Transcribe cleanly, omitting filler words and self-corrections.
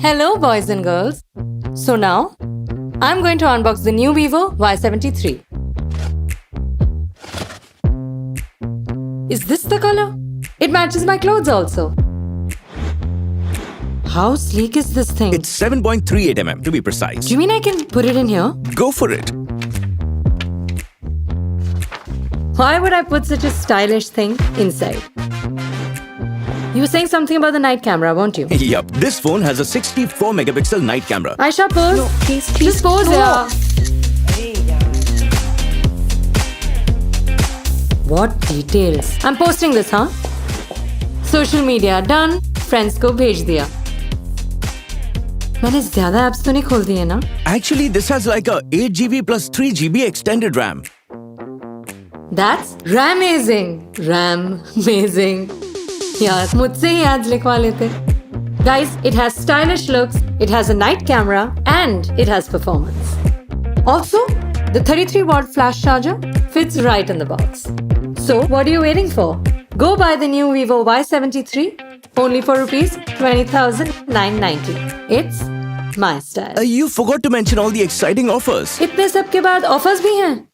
Hello, boys and girls. So now, I'm going to unbox the new Vivo Y73. Is this the color? It matches my clothes also. How sleek is this thing? It's 7.38 mm to be precise. Do you mean I can put it in here? Go for it. Why would I put such a stylish thing inside? You were saying something about the night camera, weren't you? Yup, this phone has a 64 megapixel night camera. Aisha, pose. No, please, Just pose, no. yeah. What details? I'm posting this, huh? Social media done. Friends को भेज दिया. मैंने ज़्यादा apps तो नहीं खोल दिए ना? Actually, this has like a 8GB plus 3GB extended RAM. That's RAM-azing. RAM-azing. यार मुझसे ही ads लिखवा लेते. Guys, it has stylish looks, it has a night camera, and it has performance. Also, the 33-watt flash charger fits right in the box. So, what are you waiting for? Go buy the new Vivo Y73 only for rupees 20,990. It's my style. You forgot to mention all the exciting offers. इतने सब के बाद offers भी हैं.